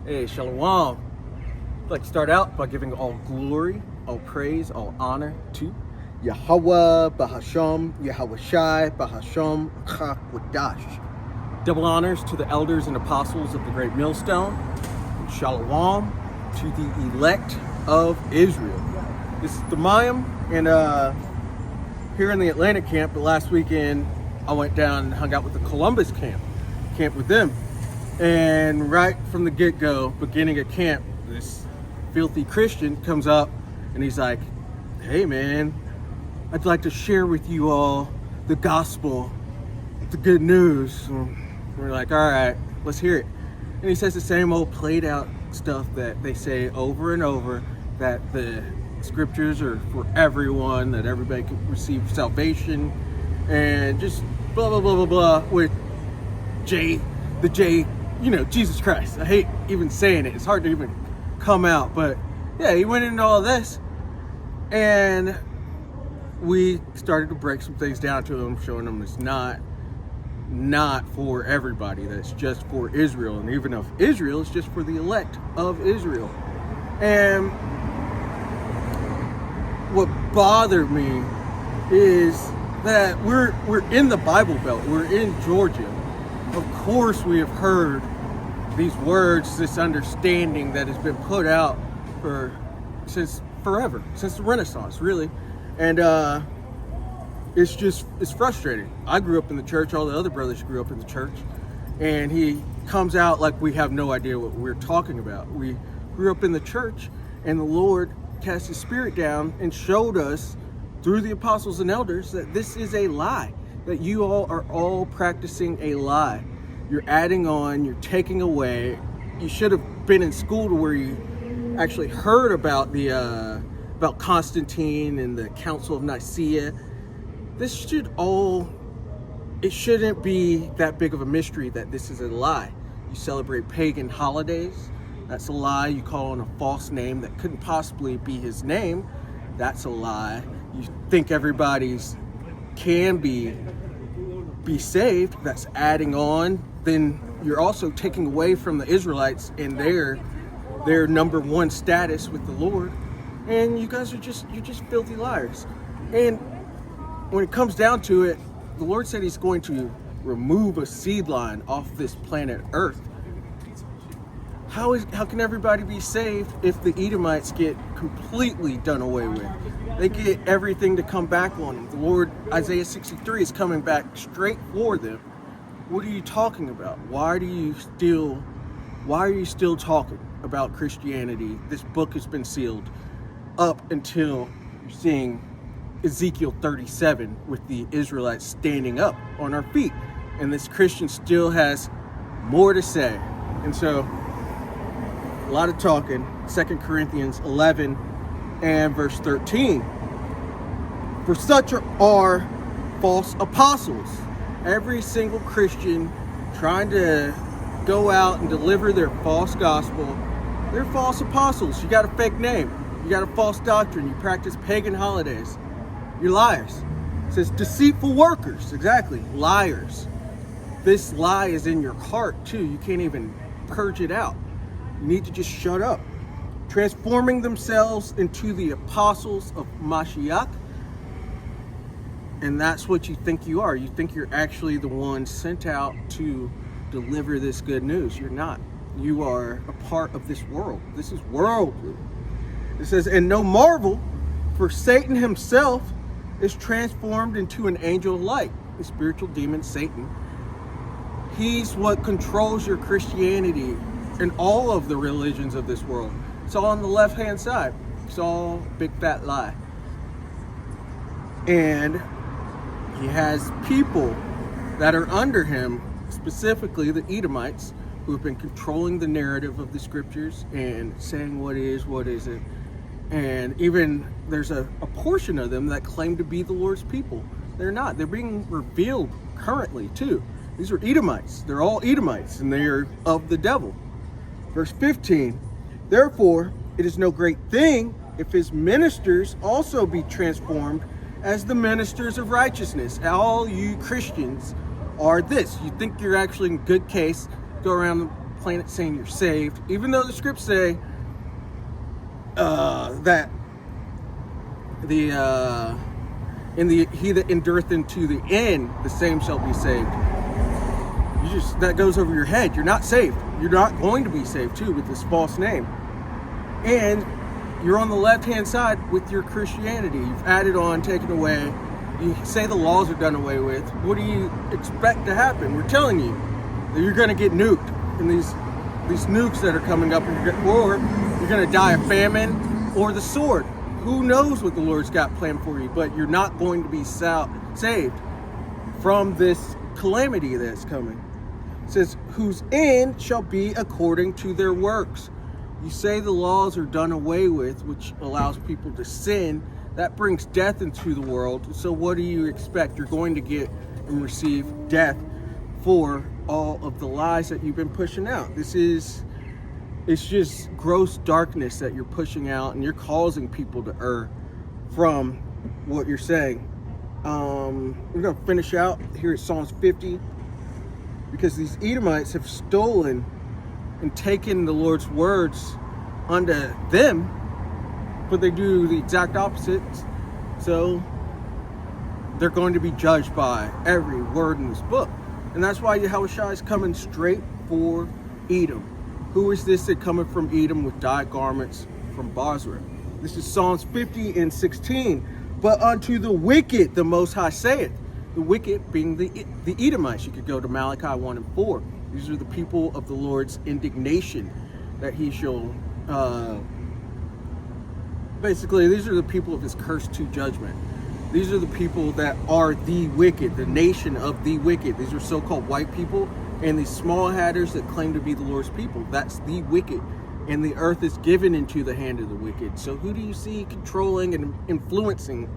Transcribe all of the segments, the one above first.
Hey, Shalom. I'd like to start out by giving all glory, all praise, all honor to Yahweh Bahasham, Yahweh Shai Bahasham Chakwadash. Double honors to the elders and apostles of the great millstone. And Shalom to the elect of Israel. This is the Mayim, and here in the Atlantic camp, the last weekend I went down and hung out with the Columbus camp with them. And right from the get-go, beginning of camp, this filthy Christian comes up and he's like, hey man, I'd like to share with you all the gospel, the good news. And we're like, all right, let's hear it. And he says the same old played out stuff that they say over and over, that the scriptures are for everyone, that everybody can receive salvation, and just blah, blah, blah, blah, blah, with Jesus Christ. I hate even saying it. It's hard to even come out. But yeah, he went into all this. And we started to break some things down to him, showing him it's not for everybody. That's just for Israel. And even if Israel is just for the elect of Israel. And what bothered me is that we're in the Bible Belt. We're in Georgia. Of course we have heard these words, this understanding that has been put out since forever, since the Renaissance, really. And it's frustrating. I grew up in the church, all the other brothers grew up in the church, and he comes out like we have no idea what we're talking about. We grew up in the church, and the Lord cast his spirit down and showed us through the apostles and elders that this is a lie, that you all are all practicing a lie. You're adding on, you're taking away. You should have been in school to where you actually heard about about Constantine and the Council of Nicaea. It shouldn't be that big of a mystery that this is a lie. You celebrate pagan holidays. That's a lie. You call on a false name that couldn't possibly be his name. That's a lie. You think everybody's can be saved. That's adding on. Then you're also taking away from the Israelites and their number one status with the Lord. And you guys you're just filthy liars. And when it comes down to it, the Lord said he's going to remove a seed line off this planet Earth. How can everybody be saved if the Edomites get completely done away with? They get everything to come back on them. The Lord, Isaiah 63, is coming back straight for them. What are you talking about? Why are you still talking about Christianity? This book has been sealed up until you're seeing Ezekiel 37 with the Israelites standing up on our feet. And this Christian still has more to say. And so, a lot of talking. 2 Corinthians 11 and verse 13. For such are false apostles. Every single Christian trying to go out and deliver their false gospel, they're false apostles. You got a fake name. You got a false doctrine. You practice pagan holidays. You're liars. It says deceitful workers. Exactly. Liars. This lie is in your heart too. You can't even purge it out. You need to just shut up. Transforming themselves into the apostles of Mashiach. And that's what you think you are. You think you're actually the one sent out to deliver this good news. You're not. You are a part of this world. This is worldly. It says, and no marvel, for Satan himself is transformed into an angel of light. The spiritual demon, Satan. He's what controls your Christianity and all of the religions of this world. It's all on the left-hand side. It's all big fat lie. And he has people that are under him, specifically the Edomites, who have been controlling the narrative of the scriptures and saying what is, what isn't. And even there's a portion of them that claim to be the Lord's people. They're not. They're being revealed currently too. These are Edomites. They're all Edomites, and they are of the devil. Verse 15, therefore, it is no great thing if his ministers also be transformed as the ministers of righteousness. All you Christians are this. You think you're actually in good case, go around planet saying you're saved, even though the scripts say that he that endureth into the end, the same shall be saved. That goes over your head. You're not saved. You're not going to be saved too with this false name. And you're on the left-hand side with your Christianity. You've added on, taken away. You say the laws are done away with. What do you expect to happen? We're telling you that you're going to get nuked in these nukes that are coming up, or you're going to die of famine or the sword. Who knows what the Lord's got planned for you, but you're not going to be saved from this calamity that's coming. It says, whose end shall be according to their works. You say the laws are done away with, which allows people to sin. That brings death into the world. So what do you expect? You're going to get and receive death for all of the lies that you've been pushing out. It's just gross darkness that you're pushing out, and you're causing people to err from what you're saying. We're going to finish out here at Psalms 50, because these Edomites have stolen and taken the Lord's words unto them, but they do the exact opposite. So they're going to be judged by every word in this book. And that's why Yahushua is coming straight for Edom. Who is this that cometh from Edom with dyed garments from Basra? This is Psalms 50 and 16. But unto the wicked the Most High saith. The wicked being the Edomites. You could go to Malachi 1 and 4. These are the people of the Lord's indignation that he shall... basically, these are the people of his curse to judgment. These are the people that are the wicked, the nation of the wicked. These are so-called white people and these small hatters that claim to be the Lord's people. That's the wicked. And the earth is given into the hand of the wicked. So who do you see controlling and influencing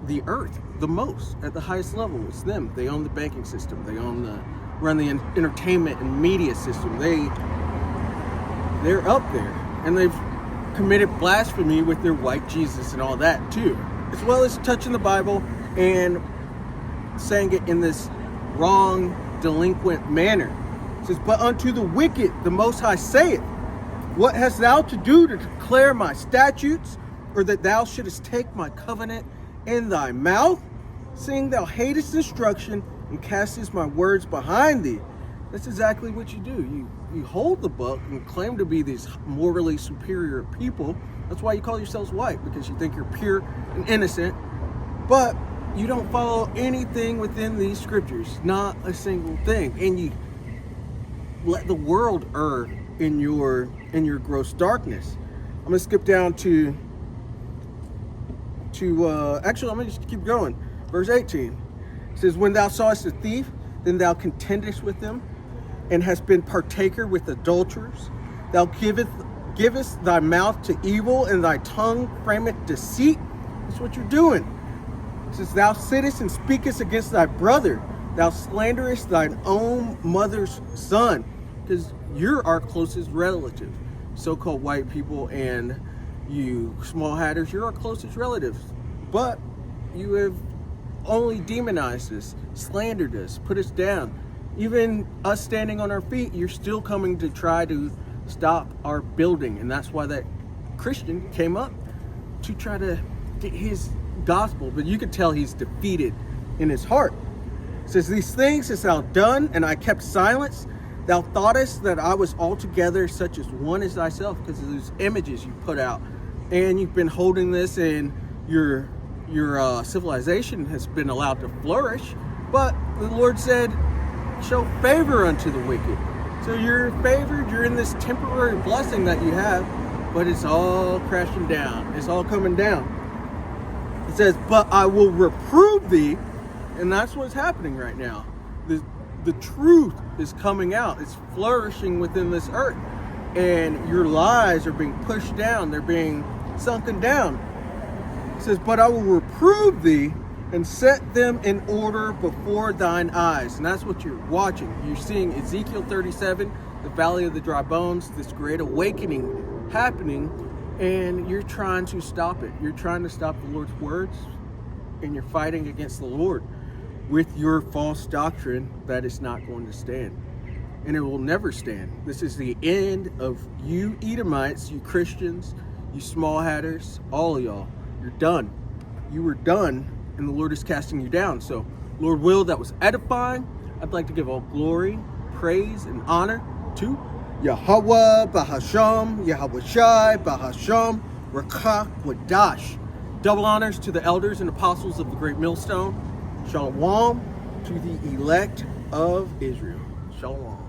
the earth the most at the highest level? It's them. They own the banking system. They run the entertainment and media system. They're up there. And they've committed blasphemy with their white Jesus and all that too, as well as touching the Bible and saying it in this wrong, delinquent manner. It says, but unto the wicked the Most High saith, what hast thou to do to declare my statutes, or that thou shouldest take my covenant in thy mouth, seeing thou hatest instruction and castest my words behind thee? That's exactly what you do. You hold the book and claim to be these morally superior people. That's why you call yourselves white, because you think you're pure and innocent. But you don't follow anything within these scriptures, not a single thing. And you let the world err in your gross darkness. I'm gonna skip down to actually, I'm gonna just keep going. Verse 18 it says, when thou sawest a thief, then thou contendest with him, and hast been partaker with adulterers. Thou givest thy mouth to evil, and thy tongue frameth deceit. That's what you're doing. It says, thou sittest and speakest against thy brother. Thou slanderest thine own mother's son. Because you're our closest relative. So-called white people and you small hatters, you're our closest relatives. But you have only demonized us, slandered us, put us down. Even us standing on our feet, you're still coming to try to stop our building. And that's why that Christian came up to try to get his gospel. But you could tell he's defeated in his heart. It says, these things hast thou done, and I kept silence. Thou thoughtest that I was altogether such as one as thyself, because of those images you put out. And you've been holding this, and your civilization has been allowed to flourish. But the Lord said, show favor unto the wicked. So you're favored, you're in this temporary blessing that you have, but it's all crashing down. It's all coming down. It says, but I will reprove thee, and that's what's happening right now. The truth is coming out. It's flourishing within this earth. And your lies are being pushed down. They're being sunken down. It says, but I will reprove thee and set them in order before thine eyes. And that's what you're watching. You're seeing Ezekiel 37, the valley of the dry bones, this great awakening happening, and you're trying to stop it. You're trying to stop the Lord's words, and you're fighting against the Lord with your false doctrine that is not going to stand. and it will never stand. This is the end of you Edomites, you Christians, you small hatters, all of y'all. You're done. You were done, and the Lord is casting you down. So, Lord will, that was edifying. I'd like to give all glory, praise, and honor to Yahweh, Bahasham, Yahweh Shai, Bahasham, Rakach, Wadash. Double honors to the elders and apostles of the great millstone. Shalom to the elect of Israel. Shalom.